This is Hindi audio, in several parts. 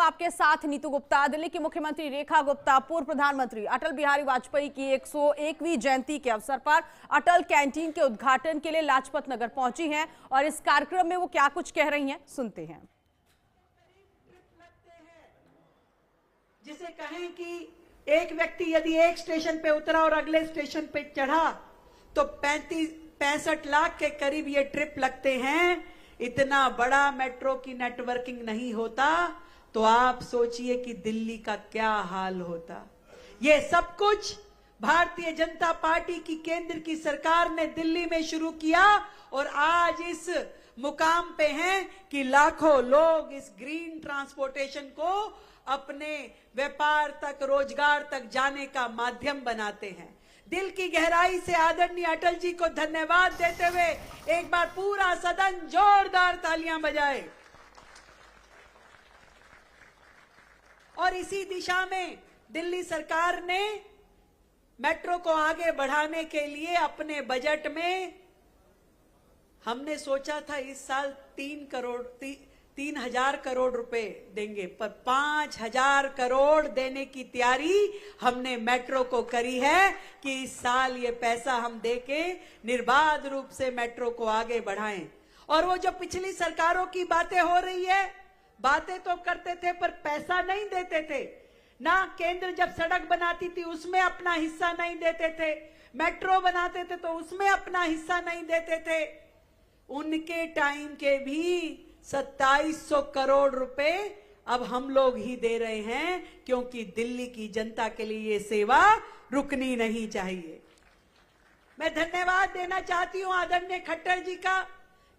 हूं आपके साथ नीतू गुप्ता। दिल्ली की मुख्यमंत्री रेखा गुप्ता पूर्व प्रधानमंत्री अटल बिहारी वाजपेयी की 101वीं जयंती के अवसर पर अटल कैंटीन के उद्घाटन के लिए लाजपत नगर पहुंची हैं और इस कार्यक्रम में वो क्या कुछ कह रही हैं, सुनते हैं। जिसे कहें कि एक व्यक्ति यदि एक स्टेशन पे उतरा और अगले स्टेशन पे चढ़ा तो 65 लाख के करीब ये ट्रिप लगते हैं। इतना बड़ा मेट्रो की नेटवर्किंग नहीं होता तो आप सोचिए कि दिल्ली का क्या हाल होता। ये सब कुछ भारतीय जनता पार्टी की केंद्र की सरकार ने दिल्ली में शुरू किया और आज इस मुकाम पे हैं कि लाखों लोग इस ग्रीन ट्रांसपोर्टेशन को अपने व्यापार तक, रोजगार तक जाने का माध्यम बनाते हैं। दिल की गहराई से आदरणीय अटल जी को धन्यवाद देते हुए एक बार पूरा सदन जोरदार तालियां बजाए। और इसी दिशा में दिल्ली सरकार ने मेट्रो को आगे बढ़ाने के लिए अपने बजट में हमने सोचा था इस साल 3,000 करोड़ रुपए देंगे, पर 5,000 करोड़ देने की तैयारी हमने मेट्रो को करी है कि इस साल ये पैसा हम देके निर्बाध रूप से मेट्रो को आगे बढ़ाएं। और वो जो पिछली सरकारों की बातें हो रही है, बातें तो करते थे पर पैसा नहीं देते थे ना। केंद्र जब सड़क बनाती थी उसमें अपना हिस्सा नहीं देते थे, मेट्रो बनाते थे तो उसमें अपना हिस्सा नहीं देते थे। उनके टाइम के भी 2700 करोड़ रुपए अब हम लोग ही दे रहे हैं, क्योंकि दिल्ली की जनता के लिए ये सेवा रुकनी नहीं चाहिए। मैं धन्यवाद देना चाहती हूं आदरणीय खट्टर जी का,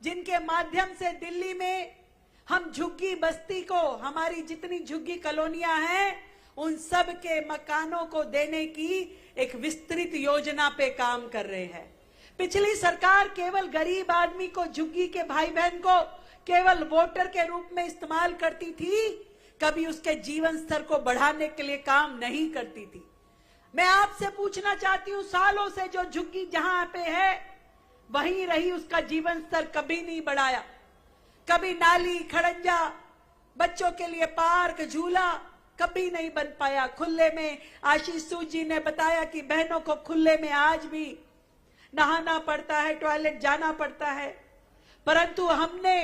जिनके माध्यम से दिल्ली में हम झुग्गी बस्ती को, हमारी जितनी झुग्गी कॉलोनियां हैं, उन सब के मकानों को देने की एक विस्तृत योजना पे काम कर रहे हैं। पिछली सरकार केवल गरीब आदमी को, झुग्गी के भाई बहन को केवल वोटर के रूप में इस्तेमाल करती थी, कभी उसके जीवन स्तर को बढ़ाने के लिए काम नहीं करती थी। मैं आपसे पूछना चाहती हूं, सालों से जो झुग्गी जहां पे है वहीं रही, उसका जीवन स्तर कभी नहीं बढ़ाया। कभी नाली, खड़ंजा, बच्चों के लिए पार्क, झूला कभी नहीं बन पाया। खुले में आशीष सूद जी ने बताया कि बहनों को खुले में आज भी नहाना पड़ता है, टॉयलेट जाना पड़ता है। परंतु हमने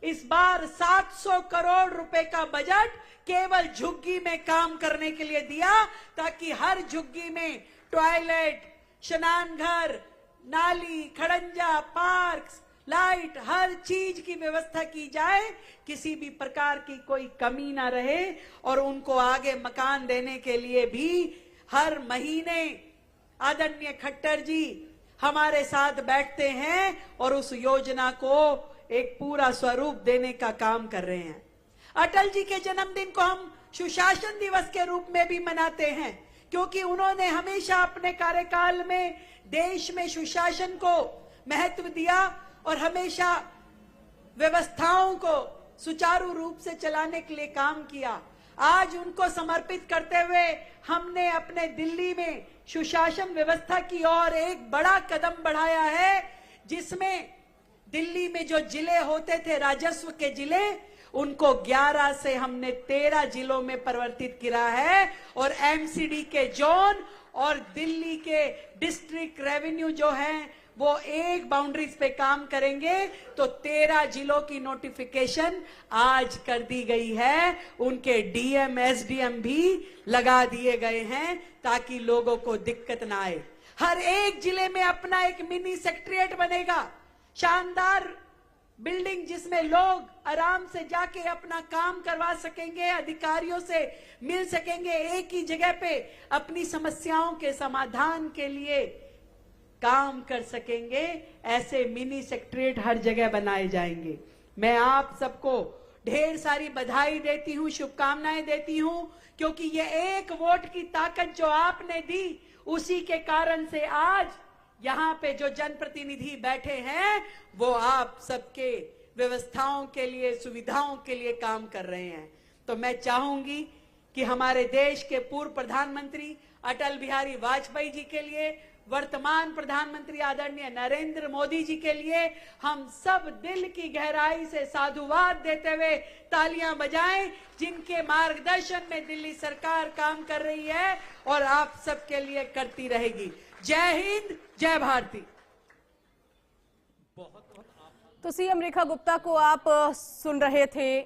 इस बार 700 करोड़ रुपए का बजट केवल झुग्गी में काम करने के लिए दिया, ताकि हर झुग्गी में टॉयलेट, स्नान घर, नाली, खड़ंजा, पार्क, लाइट, हर चीज की व्यवस्था की जाए, किसी भी प्रकार की कोई कमी ना रहे। और उनको आगे मकान देने के लिए भी हर महीने आदरणीय खट्टर जी हमारे साथ बैठते हैं और उस योजना को एक पूरा स्वरूप देने का काम कर रहे हैं। अटल जी के जन्मदिन को हम सुशासन दिवस के रूप में भी मनाते हैं, क्योंकि उन्होंने हमेशा अपने कार्यकाल में देश में सुशासन को महत्व दिया और हमेशा व्यवस्थाओं को सुचारू रूप से चलाने के लिए काम किया। आज उनको समर्पित करते हुए हमने अपने दिल्ली में सुशासन व्यवस्था की ओर एक बड़ा कदम बढ़ाया है, जिसमें दिल्ली में जो जिले होते थे राजस्व के जिले, उनको 11 से हमने 13 जिलों में परिवर्तित किया है। और एमसीडी के जोन और दिल्ली के डिस्ट्रिक्ट रेवेन्यू जो हैं वो एक बाउंड्रीज पे काम करेंगे। तो 13 जिलों की नोटिफिकेशन आज कर दी गई है, उनके डीएम, एसडीएम भी लगा दिए गए हैं ताकि लोगों को दिक्कत ना आए। हर एक जिले में अपना एक मिनी सेक्रेटेरिएट बनेगा, शानदार बिल्डिंग, जिसमें लोग आराम से जाके अपना काम करवा सकेंगे, अधिकारियों से मिल सकेंगे, एक ही जगह पे अपनी समस्याओं के समाधान के लिए काम कर सकेंगे। ऐसे मिनी सेक्रेटेरिएट हर जगह बनाए जाएंगे। मैं आप सबको ढेर सारी बधाई देती हूं, शुभकामनाएं देती हूं, क्योंकि ये एक वोट की ताकत जो आपने दी, उसी के कारण से आज यहाँ पे जो जनप्रतिनिधि बैठे हैं वो आप सबके व्यवस्थाओं के लिए, सुविधाओं के लिए काम कर रहे हैं। तो मैं चाहूंगी कि हमारे देश के पूर्व प्रधानमंत्री अटल बिहारी वाजपेयी जी के लिए वर्तमान प्रधानमंत्री आदरणीय नरेंद्र मोदी जी के लिए हम सब दिल की गहराई से साधुवाद देते हुए तालियां बजाएं, जिनके मार्गदर्शन में दिल्ली सरकार काम कर रही है और आप सबके लिए करती रहेगी। जय हिंद, जय भारती। तो सीएम रेखा गुप्ता को आप सुन रहे थे।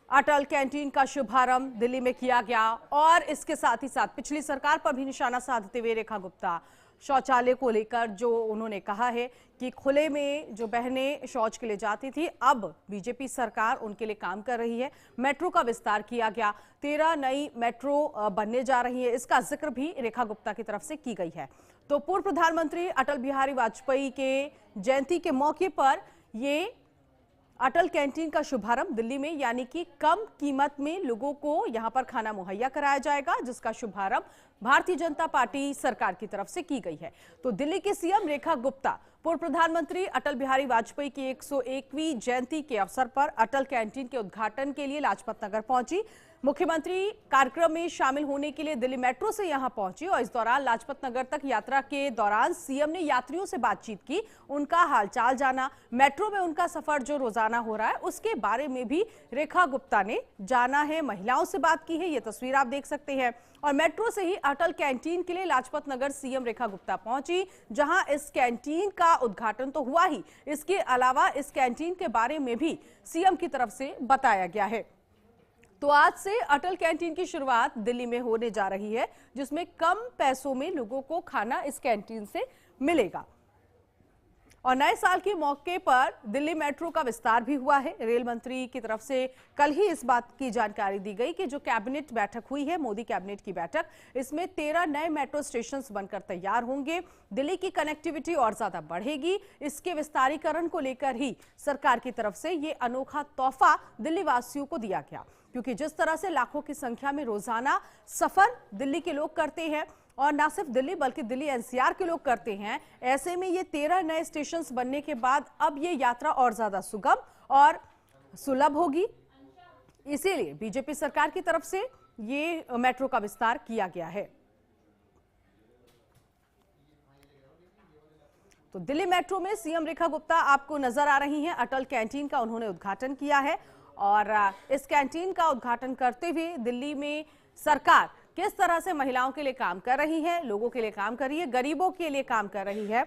अटल कैंटीन का शुभारंभ दिल्ली में किया गया और इसके साथ ही साथ पिछली सरकार पर भी निशाना साधते हुए रेखा गुप्ता शौचालय को लेकर जो उन्होंने कहा है कि खुले में जो बहनें शौच के लिए जाती थी, अब बीजेपी सरकार उनके लिए काम कर रही है। मेट्रो का विस्तार किया गया, 13 नई मेट्रो बनने जा रही है, इसका जिक्र भी रेखा गुप्ता की तरफ से की गई है। तो पूर्व प्रधानमंत्री अटल बिहारी वाजपेयी के जयंती के मौके पर ये अटल कैंटीन का शुभारंभ दिल्ली में, यानी कि कम कीमत में लोगों को यहां पर खाना मुहैया कराया जाएगा, जिसका शुभारंभ भारतीय जनता पार्टी सरकार की तरफ से की गई है। तो दिल्ली के सीएम रेखा गुप्ता पूर्व प्रधानमंत्री अटल बिहारी वाजपेयी की 101वीं जयंती के अवसर पर अटल कैंटीन के उद्घाटन के लिए लाजपत नगर पहुंची। मुख्यमंत्री कार्यक्रम में शामिल होने के लिए दिल्ली मेट्रो से यहां पहुंची और इस दौरान लाजपत नगर तक यात्रा के दौरान सीएम ने यात्रियों से बातचीत की, उनका हालचाल जाना, मेट्रो में उनका सफर जो रोजाना हो रहा है उसके बारे में भी रेखा गुप्ता ने जाना है, महिलाओं से बात की है। ये तस्वीर आप देख सकते हैं। और मेट्रो से ही अटल कैंटीन के लिए लाजपत नगर सीएम रेखा गुप्ता पहुंची, जहां इस कैंटीन का उद्घाटन तो हुआ ही, इसके अलावा इस कैंटीन के बारे में भी सीएम की तरफ से बताया गया है। तो आज से अटल कैंटीन की शुरुआत दिल्ली में होने जा रही है, जिसमें कम पैसों में लोगों को खाना इस कैंटीन से मिलेगा। और नए साल के मौके पर दिल्ली मेट्रो का विस्तार भी हुआ है। रेल मंत्री की तरफ से कल ही इस बात की जानकारी दी गई कि जो कैबिनेट बैठक हुई है, मोदी कैबिनेट की बैठक, इसमें 13 नए मेट्रो स्टेशन बनकर तैयार होंगे। दिल्ली की कनेक्टिविटी और ज्यादा बढ़ेगी। इसके विस्तारीकरण को लेकर ही सरकार की तरफ से ये अनोखा तोहफा दिल्ली वासियों को दिया गया, क्योंकि जिस तरह से लाखों की संख्या में रोजाना सफर दिल्ली के लोग करते हैं और ना सिर्फ दिल्ली बल्कि दिल्ली एनसीआर के लोग करते हैं, ऐसे में ये 13 नए स्टेशन बनने के बाद अब ये यात्रा और ज्यादा सुगम और सुलभ होगी। इसीलिए बीजेपी सरकार की तरफ से ये मेट्रो का विस्तार किया गया है। तो दिल्ली मेट्रो में सीएम रेखा गुप्ता आपको नजर आ रही हैं। अटल कैंटीन का उन्होंने उद्घाटन किया है और इस कैंटीन का उद्घाटन करते हुए दिल्ली में सरकार किस तरह से महिलाओं के लिए काम कर रही है, लोगों के लिए काम कर रही है, गरीबों के लिए काम कर रही है,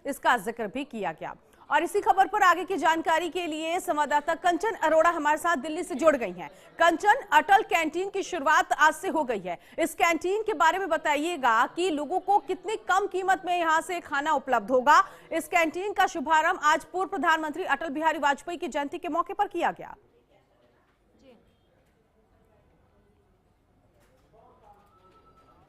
इसका जिक्र भी किया गया। और इसी खबर पर आगे की जानकारी के लिए संवाददाता कंचन अरोड़ा हमारे साथ दिल्ली से जुड़ गई हैं। कंचन, अटल कैंटीन की शुरुआत आज से हो गई है, इस कैंटीन के बारे में बताइएगा कि लोगों को कितनी कम कीमत में यहां से खाना उपलब्ध होगा। इस कैंटीन का शुभारंभ आज पूर्व प्रधानमंत्री अटल बिहारी वाजपेयी की जयंती के मौके पर किया गया।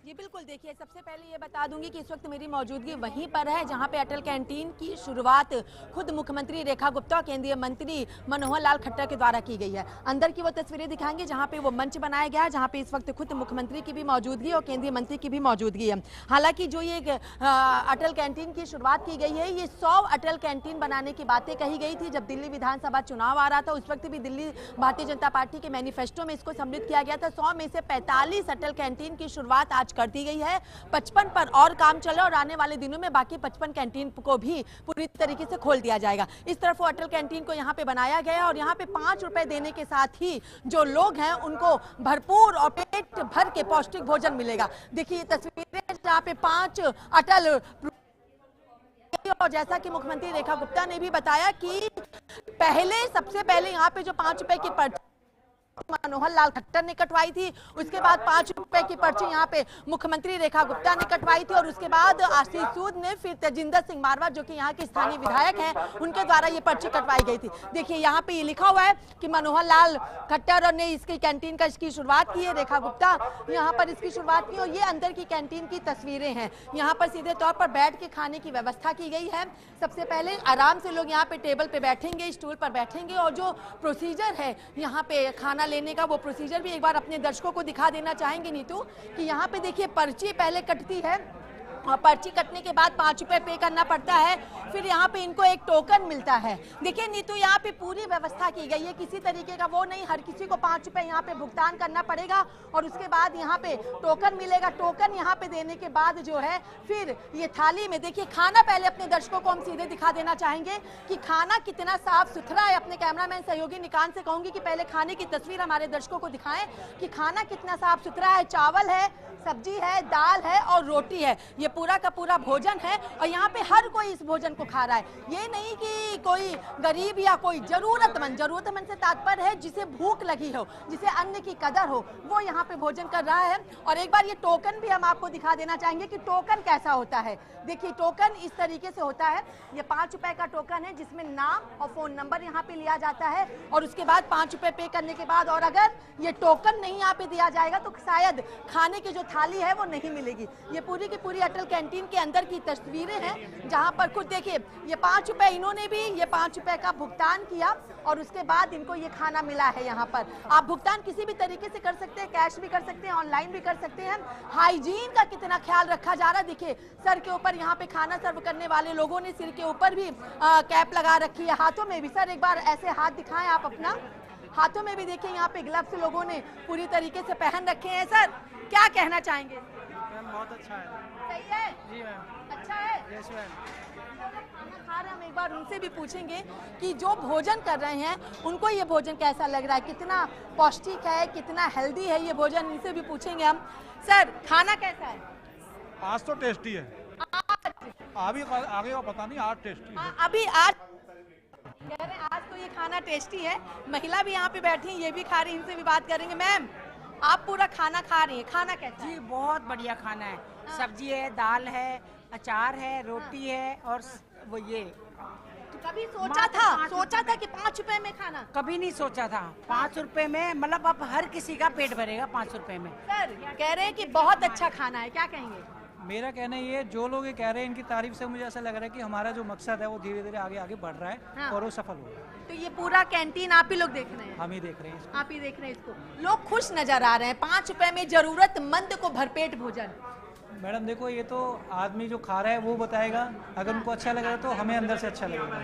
जी बिल्कुल, देखिए सबसे पहले ये बता दूंगी कि इस वक्त मेरी मौजूदगी वहीं पर है जहां पे अटल कैंटीन की शुरुआत खुद मुख्यमंत्री रेखा गुप्ता और केंद्रीय मंत्री मनोहर लाल खट्टर के द्वारा की गई है। अंदर की वो तस्वीरें दिखाएंगे जहां पे वो मंच बनाया गया है, जहां पे इस वक्त खुद मुख्यमंत्री की भी मौजूदगी और केंद्रीय मंत्री की भी मौजूदगी है। हालांकि जो ये अटल कैंटीन की शुरुआत की गई है, ये 100 अटल कैंटीन बनाने की बातें कही गई थी जब दिल्ली विधानसभा चुनाव आ रहा था। उस वक्त भी दिल्ली भारतीय जनता पार्टी के मैनिफेस्टो में इसको सम्मिलित किया गया था। 100 में से 45 अटल कैंटीन की शुरुआत आज कर दी गई है। 55 पर और काम चल रहा है और आने वाले दिनों में बाकी 55 कैंटीन को भी पूरी तरीके से खोल दिया जाएगा। इस तरफ वो अटल कैंटीन को यहाँ पे बनाया गया है और यहाँ पे 5 रुपए देने के साथ ही जो लोग हैं उनको भरपूर और पेट भर के पौष्टिक भोजन मिलेगा। देखिए ये तस्वीरें जहाँ पे 5 अटल, और जैसा कि मुख्यमंत्री रेखा गुप्ता ने भी बताया कि सबसे पहले यहाँ पे जो 5 रुपए की पर्ची मनोहर लाल खट्टर ने कटवाई थी, उसके बाद 5 रुपए की पर्ची यहाँ पे मुख्यमंत्री रेखा गुप्ता ने कटवाई थी और उसके बाद आशीष सूद ने, फिर तेजिंदर सिंह मारवाह जो कि यहाँ के स्थानीय विधायक हैं, उनके द्वारा ये पर्ची कटवाई गई थी। देखिए यहाँ पे ये लिखा हुआ है कि मनोहर लाल खट्टर ने इसकी कैंटीन का इसकी शुरुआत की है, रेखा गुप्ता यहाँ पर इसकी शुरुआत की। और ये अंदर की कैंटीन की तस्वीरें हैं। यहाँ पर सीधे तौर पर बैठ के खाने की व्यवस्था की गई है। सबसे पहले आराम से लोग यहाँ पे टेबल पे बैठेंगे, स्टूल पर बैठेंगे और जो प्रोसीजर है यहाँ पे खाना लेने का, वो प्रोसीजर भी एक बार अपने दर्शकों को दिखा देना चाहेंगे नीतू, कि यहाँ पे देखिए पर्ची पहले कटती है पर्ची कटने के बाद 5 रुपए पे करना पड़ता है, फिर यहाँ पे इनको एक टोकन मिलता है। देखिए नीतू, यहाँ पे पूरी व्यवस्था की गई है, किसी तरीके का वो नहीं, हर किसी को 5 रुपए यहाँ पे भुगतान करना पड़ेगा और उसके बाद यहाँ पे टोकन मिलेगा। टोकन यहाँ पे देने के बाद जो है फिर ये थाली में देखिए खाना, पहले अपने दर्शकों को हम सीधे दिखा देना चाहेंगे कि खाना कितना साफ सुथरा है। अपने कैमरामैन सहयोगी निकांत से कहूंगी कि पहले खाने की तस्वीर हमारे दर्शकों को दिखाएं कि खाना कितना साफ सुथरा है। चावल है, सब्जी है, दाल है और रोटी है, ये पूरा का पूरा भोजन है और यहाँ पे हर कोई इस भोजन को खा रहा है। ये नहीं कि कोई गरीब या कोई जरूरतमंद से तात्पर्य है जिसे भूख लगी हो, जिसे अन्न की कदर हो, वो यहाँ पे भोजन कर रहा है। और एक बार ये टोकन भी हम आपको दिखा देना चाहेंगे कि टोकन कैसा होता है। देखिए टोकन इस तरीके से होता है, ये 5 रुपए का टोकन है जिसमें नाम और फोन नंबर यहाँ पे लिया जाता है और उसके बाद 5 रुपए पे करने के बाद, और अगर ये टोकन नहीं यहाँ पे दिया जाएगा तो शायद खाने की जो थाली है वो नहीं मिलेगी। ये पूरी की पूरी अटल कैंटीन के अंदर की तस्वीरें हैं जहां पर खुद देखिए ये 5 रुपए, इन्होंने भी ये 5 रुपए का भुगतान किया और उसके बाद इनको ये खाना मिला है। यहाँ पर आप भुगतान किसी भी तरीके से कर सकते हैं, कैश भी कर सकते हैं, ऑनलाइन भी कर सकते हैं। हाइजीन का कितना ख्याल रखा जा रहा है, देखिए सर के ऊपर यहाँ पे खाना सर्व करने वाले लोगों ने सिर के ऊपर भी कैप लगा रखी है, हाथों में भी। सर एक बार ऐसे हाथ दिखाएं आप अपना, हाथों में भी देखिए यहाँ पे ग्लव्स लोगों ने पूरी तरीके से पहन रखे हैं। सर क्या कहना चाहेंगे? मैम बहुत अच्छा है। सही है जी मैम। अच्छा है। Yes ma'am. खाना खा रहे हैं, हम एक बार उनसे भी पूछेंगे कि जो भोजन कर रहे हैं उनको ये भोजन कैसा लग रहा है, कितना पौष्टिक है, कितना हेल्दी है ये भोजन, इनसे भी पूछेंगे हम। सर खाना कैसा है? आज तो टेस्टी है, अभी आगे का पता नहीं, आज टेस्टी है। अभी आज कह रहे हैं आज तो ये खाना टेस्टी है। महिला भी यहाँ पे बैठी हैं, ये भी खा रही हैं, इनसे भी बात करेंगे। मैम आप पूरा खाना खा रही हैं, खाना कैसा है? जी बहुत बढ़िया खाना है, सब्जी है, दाल है, अचार है, रोटी है और वो ये तो कभी सोचा था कि 5 रुपए में खाना? कभी नहीं सोचा था 5 रुपए में, मतलब अब हर किसी का पेट भरेगा 5 रुपए में। सर कह रहे हैं कि बहुत अच्छा खाना है, क्या कहेंगे? मेरा कहना ये, जो लोग ये कह रहे हैं इनकी तारीफ से मुझे ऐसा लग रहा है कि हमारा जो मकसद है वो धीरे धीरे आगे आगे बढ़ रहा है। हाँ। और वो सफल हो रहा है। तो ये पूरा कैंटीन आप ही लोग देख रहे हैं? हम ही देख रहे हैं इसको। आप ही देख रहे हैं इसको। लोग खुश नजर आ रहे हैं, 5 रुपए में जरूरतमंद को भरपेट भोजन। मैडम देखो, ये तो आदमी जो खा रहा है वो बताएगा, अगर उनको अच्छा लग रहा है तो हमें अंदर से अच्छा लगेगा।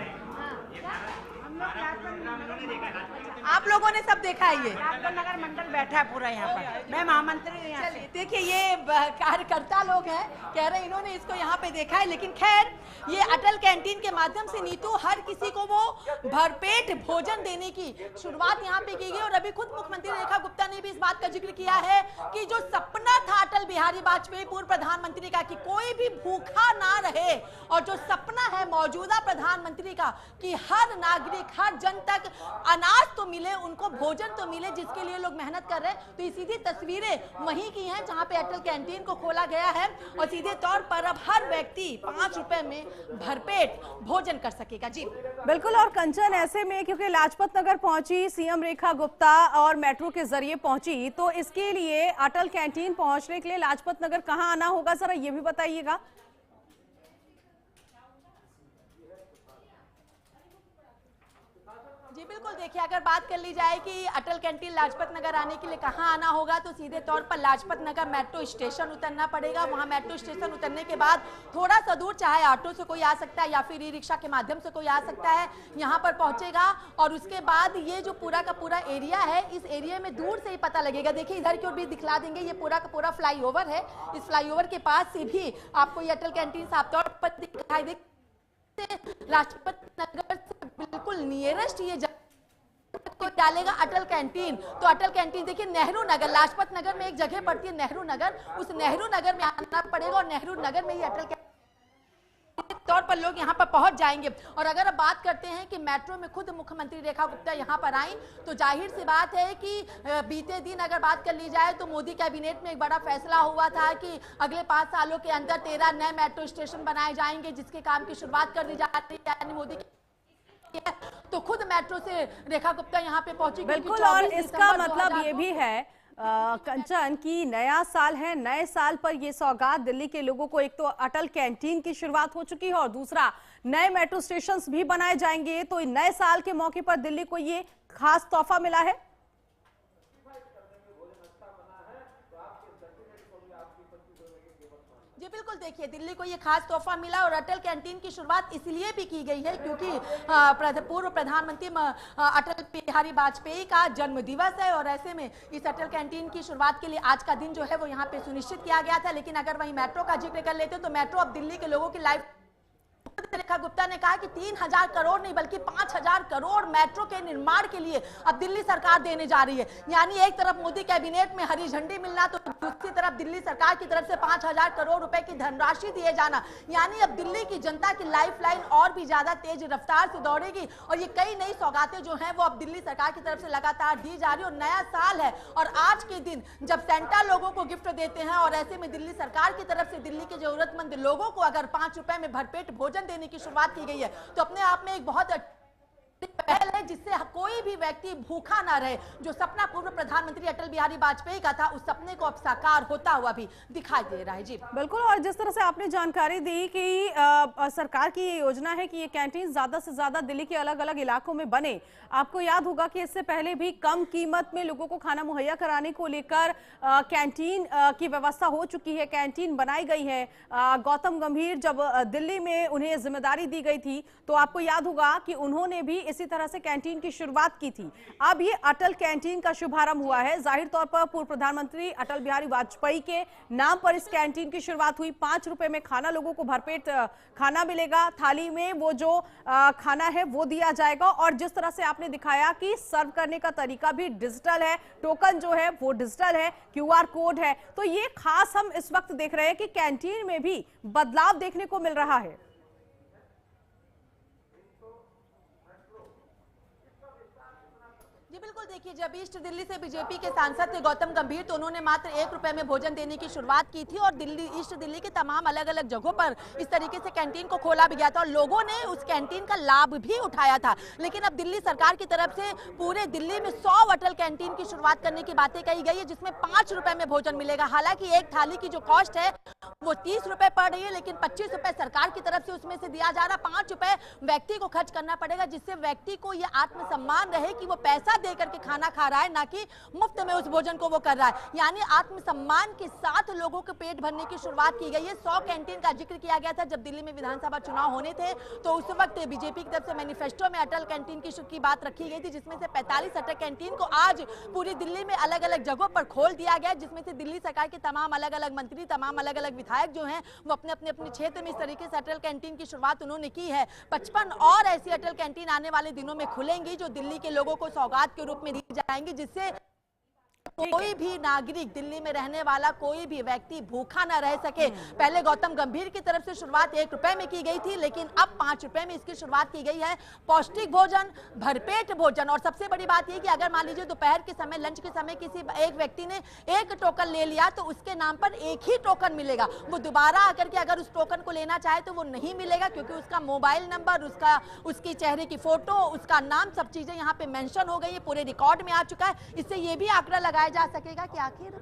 आप लोगों ने सब देखा है ये? नगर मंडल बैठा है पूरा यहाँ पर, मैं महामंत्री हूँ यहाँ से। चलिए देखिए ये कार्यकर्ता लोग हैं, कह रहे हैं इन्होंने इसको यहाँ पे देखा है। लेकिन खैर ये अटल कैंटीन के माध्यम से नीतू हर किसी को वो भरपेट भोजन देने की शुरुआत यहाँ पे की गई। और अभी खुद मुख्यमंत्री रेखा गुप्ता ने भी इस बात का जिक्र किया है कि जो सपना था अटल बिहारी वाजपेयी पूर्व प्रधानमंत्री का कि कोई भी भूखा ना रहे, और जो सपना है मौजूदा प्रधानमंत्री का कि हर नागरिक, हर जन तक अनाज तो मिले, उनको भोजन तो मिले, जिसके लिए लोग मेहनत कर रहे हैं। तो ये सीधी तस्वीरें वहीं की हैं जहां पे अटल कैंटीन को खोला गया है और सीधे तौर पर अब हर व्यक्ति 5 रुपए में भरपेट भोजन कर सकेगा। जी बिल्कुल। और कंचन, ऐसे में क्योंकि लाजपत नगर पहुंची सीएम रेखा गुप्ता और मेट्रो के जरिए पहुंची, तो इसके लिए अटल कैंटीन पहुंचने के लिए लाजपत नगर कहां आना होगा, जरा ये भी बताइएगा। जी बिल्कुल, देखिए अगर बात कर ली जाए कि अटल कैंटीन लाजपत नगर आने के लिए कहाँ आना होगा, तो सीधे तौर पर लाजपत नगर मेट्रो स्टेशन उतरना पड़ेगा। वहाँ मेट्रो स्टेशन उतरने के बाद थोड़ा सा दूर, चाहे ऑटो से कोई आ सकता है या फिर ई रिक्शा के माध्यम से कोई आ सकता है, यहाँ पर पहुंचेगा। और उसके बाद ये जो पूरा का पूरा एरिया है, इस एरिया में दूर से ही पता लगेगा। देखिए इधर की ओर भी दिखला देंगे, ये पूरा का पूरा फ्लाईओवर है। इस फ्लाईओवर के पास से भी आपको ये अटल कैंटीन साफ तौर पर दिखाई दे। लाजपत नगर से बिल्कुल नियरेस्ट ये को डालेगा अटल कैंटीन। तो अटल कैंटीन देखिए नेहरू नगर, लाजपत नगर में एक जगह पड़ती है नेहरू नगर, उस नेहरू नगर में आना पड़ेगा और नेहरू नगर में ही अटल कैंटीन तौर पर लोग यहाँ पर पहुंच जाएंगे। और अगर अब बात करते हैं कि मेट्रो में खुद मुख्यमंत्री रेखा गुप्ता यहाँ पर आई, तो जाहिर सी बात है कि बीते दिन अगर बात कर ली जाए तो मोदी कैबिनेट में एक बड़ा फैसला हुआ था कि अगले 5 सालों के अंदर 13 नए मेट्रो स्टेशन बनाए जाएंगे, जिसके काम की शुरुआत कर दी जा रही है। यानी मोदी तो खुद मेट्रो से रेखा गुप्ता यहाँ पे पहुंची। बिल्कुल। और इसका मतलब ये भी है कंचन की नया साल है, नए साल पर ये सौगात दिल्ली के लोगों को, एक तो अटल कैंटीन की शुरुआत हो चुकी है और दूसरा नए मेट्रो स्टेशंस भी बनाए जाएंगे। तो नए साल के मौके पर दिल्ली को ये खास तोहफा मिला है। जी बिल्कुल, देखिए दिल्ली को ये खास तोहफा मिला और अटल कैंटीन की शुरुआत इसलिए भी की गई है क्योंकि पूर्व प्रधानमंत्री अटल बिहारी वाजपेयी का जन्म दिवस है और ऐसे में इस अटल कैंटीन की शुरुआत के लिए आज का दिन जो है वो यहाँ पे सुनिश्चित किया गया था। लेकिन अगर वहीं मेट्रो का जिक्र कर लेते तो मेट्रो अब दिल्ली के लोगों की लाइफ, रेखा गुप्ता ने कहा कि 3000 करोड़ नहीं बल्कि 5000 करोड़ मेट्रो के निर्माण के लिए अब दिल्ली सरकार देने जा रही है। यानी एक तरफ मोदी कैबिनेट में हरी झंडी मिलना तो दूसरी तरफ दिल्ली सरकार की तरफ से 5000 करोड़ रुपए की धनराशि दिए जाना, यानी अब दिल्ली की जनता की लाइफलाइन और भी ज्यादा तेज रफ्तार से दौड़ेगी और ये कई नई सौगातें जो हैं वो अब दिल्ली सरकार की तरफ से लगातार दी जा रही है। और नया साल है और आज के दिन जब सेंटा लोगों को गिफ्ट देते हैं और ऐसे में दिल्ली सरकार की तरफ से दिल्ली के जरूरतमंद लोगों को अगर 5 रुपए में भरपेट भोजन देने की शुरुआत की गई है तो अपने आप में एक बहुत पहल है जिससे कोई भी व्यक्ति भूखा ना रहे। जो सपना पूर्व प्रधानमंत्री अटल बिहारी वाजपेयी का था उस सपने को अब साकार होता हुआ भी दिखाई दे रहा है। जी बिल्कुल, और जिस तरह से आपने जानकारी दी कि सरकार की ये योजना है कि ये कैंटीन ज्यादा से ज्यादा दिल्ली के अलग अलग इलाकों में बने। आपको याद होगा कि इससे पहले भी कम कीमत में लोगों को खाना मुहैया कराने को लेकर कैंटीन की व्यवस्था हो चुकी है, कैंटीन बनाई गई है। गौतम गंभीर जब दिल्ली में उन्हें जिम्मेदारी दी गई थी तो आपको याद होगा कि उन्होंने भी इसी तरह से कैंटीन की शुरुआत की थी। अब ये अटल कैंटीन का शुभारंभ हुआ है। जाहिर तौर पर पूर्व प्रधानमंत्री अटल बिहारी वाजपेयी के नाम पर इस कैंटीन की शुरुआत हुई। 5 रुपए में खाना, लोगों को भरपेट खाना मिलेगा। थाली में वो जो खाना है वो दिया जाएगा और जिस तरह से आपने दिखाया कि सर्व करने का तरीका भी डिजिटल है, टोकन जो है वो डिजिटल है, QR कोड है। तो ये खास हम इस वक्त देख रहे हैं कि कैंटीन में भी बदलाव देखने को मिल रहा है। जी बिल्कुल, देखिए जब ईस्ट दिल्ली से बीजेपी के सांसद थे गौतम गंभीर तो उन्होंने मात्र 1 रुपए में भोजन देने की शुरुआत की थी और ईस्ट दिल्ली के तमाम अलग अलग जगहों पर इस तरीके से कैंटीन को खोला भी गया था और लोगों ने उस कैंटीन का लाभ भी उठाया था। लेकिन अब दिल्ली सरकार की तरफ से पूरे दिल्ली में 100 अटल कैंटीन की शुरुआत करने की बातें कही गई है जिसमें 5 रुपए में भोजन मिलेगा। हालांकि एक थाली की जो कॉस्ट है वो 30 रुपए पड़ रही है लेकिन 25 रुपए सरकार की तरफ से उसमें से दिया जा रहा, 5 रुपए व्यक्ति को खर्च करना पड़ेगा जिससे व्यक्ति को ये आत्मसम्मान रहे कि वो पैसा दे करके खाना खा रहा है, ना कि मुफ्त में उस भोजन को वो कर रहा है। यानी आत्मसम्मान के साथ लोगों के पेट भरने की शुरुआत की गई है। 100 कैंटीन का जिक्र किया गया था जब दिल्ली में विधानसभा चुनाव होने थे तो उस वक्त बीजेपी की तरफ से मैनिफेस्टो में अटल कैंटीन की बात रखी गई थी जिसमें से 45 अटल कैंटीन को आज पूरी दिल्ली में अलग अलग जगहों पर खोल दिया गया, जिसमें से दिल्ली सरकार के तमाम अलग अलग मंत्री, तमाम अलग अलग विधायक जो हैं वो अपने अपने क्षेत्र में इस तरीके से अटल कैंटीन की शुरुआत उन्होंने की है। 55 और ऐसी अटल कैंटीन आने वाले दिनों में खुलेंगी जो दिल्ली के लोगों को सौगात के रूप में दी जाएंगी, जिससे कोई भी नागरिक, दिल्ली में रहने वाला कोई भी व्यक्ति भूखा ना रह सके। पहले गौतम गंभीर की तरफ से शुरुआत 1 रुपए में की गई थी लेकिन अब 5 रुपए में इसकी शुरुआत की गई है। पौष्टिक भोजन, भरपेट भोजन और सबसे बड़ी बात यह कि अगर मान लीजिए दोपहर के समय, लंच के समय किसी एक व्यक्ति ने 1 टोकन ले लिया तो उसके नाम पर 1 ही टोकन मिलेगा। वो दोबारा आकर के अगर उस टोकन को लेना चाहे तो वो नहीं मिलेगा क्योंकि उसका मोबाइल नंबर, उसकी चेहरे की फोटो, उसका नाम, सब चीजें यहाँ पे मेंशन हो गई है, पूरे रिकॉर्ड में आ चुका है। इससे ये भी आंकड़ा लगाया जा सकेगा कि आखिर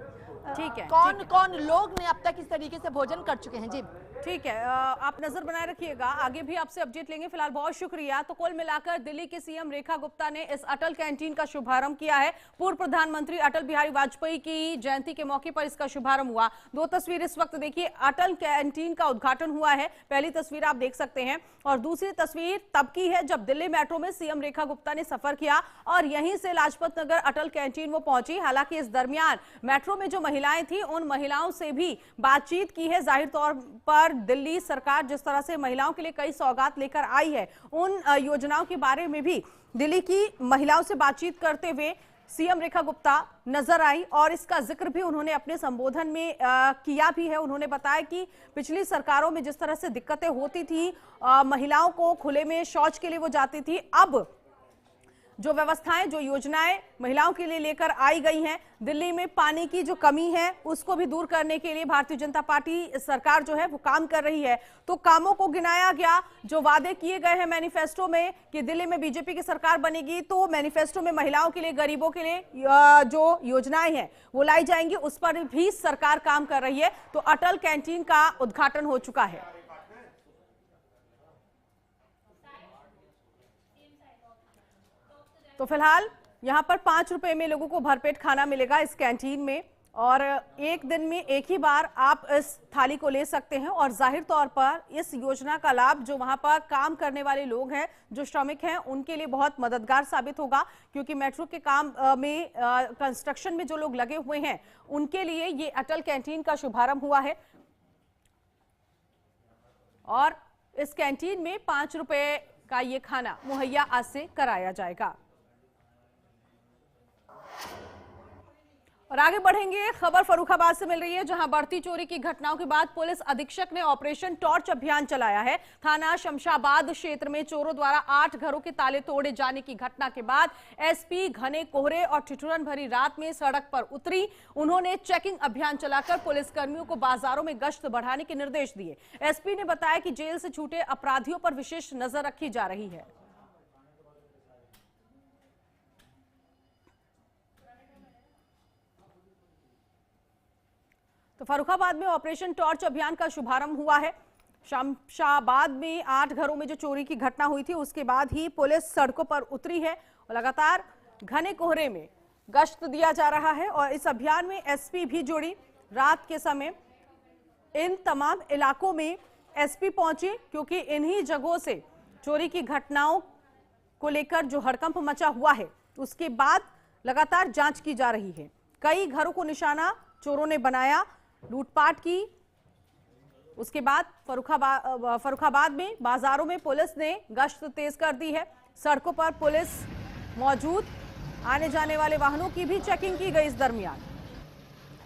कौन लोग ने अब तक इस तरीके से भोजन कर चुके हैं। जी ठीक है, आप नजर बनाए रखिएगा, आगे भी आपसे अपडेट लेंगे। फिलहाल बहुत शुक्रिया। तो कुल मिलाकर दिल्ली के सीएम रेखा गुप्ता ने इस अटल कैंटीन का शुभारंभ किया है। पूर्व प्रधानमंत्री अटल बिहारी वाजपेयी की जयंती के मौके पर इसका शुभारंभ हुआ। 2 तस्वीर इस वक्त देखिए, अटल कैंटीन का उद्घाटन हुआ है, पहली तस्वीर आप देख सकते हैं और दूसरी तस्वीर तब की है जब दिल्ली मेट्रो में सीएम रेखा गुप्ता ने सफर किया और यहीं से लाजपत नगर अटल कैंटीन वो पहुंची। हालांकि इस दरमियान मेट्रो में जो महिलाएं थी उन महिलाओं से भी बातचीत की है। जाहिर तौर पर दिल्ली सरकार जिस तरह से महिलाओं के लिए कई सौगात लेकर आई है, उन योजनाओं के बारे में भी दिल्ली की महिलाओं से बातचीत करते हुए सीएम रेखा गुप्ता नजर आई और इसका जिक्र भी उन्होंने अपने संबोधन में किया भी है। उन्होंने बताया कि पिछली सरकारों में जिस तरह से दिक्कतें होती थी, महिलाओं को खुले में शौच के लिए वो जाती थी, अब जो व्यवस्थाएं, जो योजनाएं महिलाओं के लिए लेकर आई गई हैं, दिल्ली में पानी की जो कमी है उसको भी दूर करने के लिए भारतीय जनता पार्टी सरकार जो है वो काम कर रही है। तो कामों को गिनाया गया, जो वादे किए गए हैं मैनिफेस्टो में कि दिल्ली में बीजेपी की सरकार बनेगी तो मैनिफेस्टो में महिलाओं के लिए, गरीबों के लिए जो योजनाएं हैं वो लाई जाएंगी, उस पर भी सरकार काम कर रही है। तो अटल कैंटीन का उद्घाटन हो चुका है। तो फिलहाल यहां पर 5 रुपए में लोगों को भरपेट खाना मिलेगा इस कैंटीन में और एक दिन में एक ही बार आप इस थाली को ले सकते हैं और जाहिर तौर पर इस योजना का लाभ जो वहां पर काम करने वाले लोग हैं, जो श्रमिक हैं, उनके लिए बहुत मददगार साबित होगा, क्योंकि मेट्रो के काम में कंस्ट्रक्शन में जो लोग लगे हुए हैं उनके लिए ये अटल कैंटीन का शुभारंभ हुआ है। और इस कैंटीन में 5 रुपए का ये खाना मुहैया आज से कराया जाएगा। और आगे बढ़ेंगे, खबर फर्रुखाबाद से मिल रही है, जहां बढ़ती चोरी की घटनाओं के बाद पुलिस अधीक्षक ने ऑपरेशन टॉर्च अभियान चलाया है। थाना शमशाबाद क्षेत्र में चोरों द्वारा 8 घरों के ताले तोड़े जाने की घटना के बाद एसपी घने कोहरे और ठिठुरन भरी रात में सड़क पर उतरी। उन्होंने चेकिंग अभियान चलाकर पुलिसकर्मियों को बाजारों में गश्त बढ़ाने के निर्देश दिए। एसपी ने बताया कि जेल से छूटे अपराधियों पर विशेष नजर रखी जा रही है। तो फर्रुखाबाद में ऑपरेशन टॉर्च अभियान का शुभारंभ हुआ है। शमशाबाद में 8 घरों में जो चोरी की घटना हुई थी उसके बाद ही पुलिस सड़कों पर उतरी है और लगातार घने कोहरे में गश्त दिया जा रहा है। और इस अभियान में एसपी भी जुड़ी। रात के समय इन तमाम इलाकों में एसपी पहुंचे, क्योंकि इन्हीं जगहों से चोरी की घटनाओं को लेकर जो हड़कंप मचा हुआ है उसके बाद लगातार जांच की जा रही है। कई घरों को निशाना चोरों ने बनाया, लूटपाट की। उसके बाद फर्रुखाबाद में बाजारों में पुलिस ने गश्त तेज कर दी है। सड़कों पर पुलिस मौजूद, आने जाने वाले वाहनों की भी चेकिंग की गई। इस दरमियान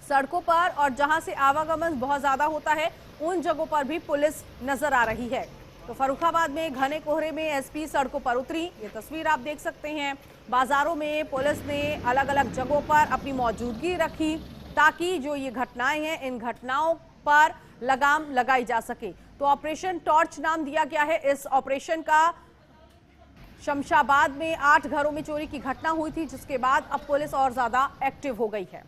सड़कों पर और जहां से आवागमन बहुत ज्यादा होता है उन जगहों पर भी पुलिस नजर आ रही है। तो फर्रुखाबाद में घने कोहरे में एसपी सड़कों पर उतरी, ये तस्वीर आप देख सकते हैं। बाजारों में पुलिस ने अलग अलग जगहों पर अपनी मौजूदगी रखी ताकि जो ये घटनाएं हैं इन घटनाओं पर लगाम लगाई जा सके। तो ऑपरेशन टॉर्च नाम दिया गया है इस ऑपरेशन का। शमशाबाद में 8 घरों में चोरी की घटना हुई थी, जिसके बाद अब पुलिस और ज्यादा एक्टिव हो गई है।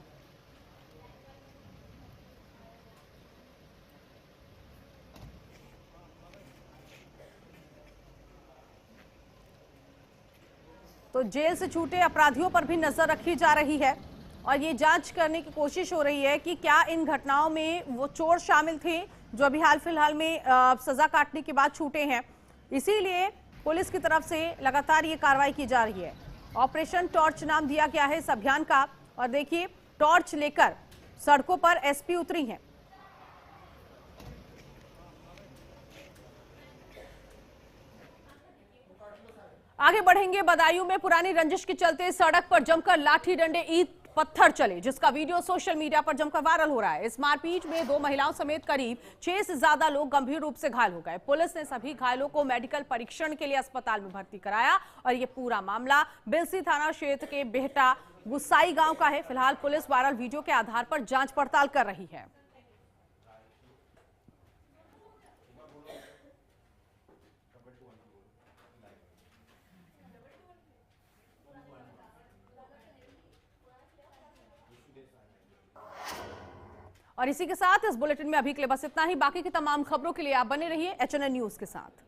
तो जेल से छूटे अपराधियों पर भी नजर रखी जा रही है और ये जांच करने की कोशिश हो रही है कि क्या इन घटनाओं में वो चोर शामिल थे जो अभी हाल फिलहाल में सजा काटने के बाद छूटे हैं। इसीलिए पुलिस की तरफ से लगातार ये कार्रवाई की जा रही है। ऑपरेशन टॉर्च नाम दिया गया है इस अभियान का। और देखिए, टॉर्च लेकर सड़कों पर एसपी उतरी हैं। आगे बढ़ेंगे, बदायूं में पुरानी रंजिश के चलते सड़क पर जमकर लाठी डंडे ईंट पत्थर चले, जिसका वीडियो सोशल मीडिया पर जमकर वायरल हो रहा है। इस मारपीट में 2 महिलाओं समेत करीब 6 से ज्यादा लोग गंभीर रूप से घायल हो गए। पुलिस ने सभी घायलों को मेडिकल परीक्षण के लिए अस्पताल में भर्ती कराया और ये पूरा मामला बिलसी थाना क्षेत्र के बेहटा गुस्साई गांव का है। फिलहाल पुलिस वायरल वीडियो के आधार पर जांच पड़ताल कर रही है। और इसी के साथ इस बुलेटिन में अभी के लिए बस इतना ही। बाकी की तमाम खबरों के लिए आप बने रहिए HNN न्यूज के साथ।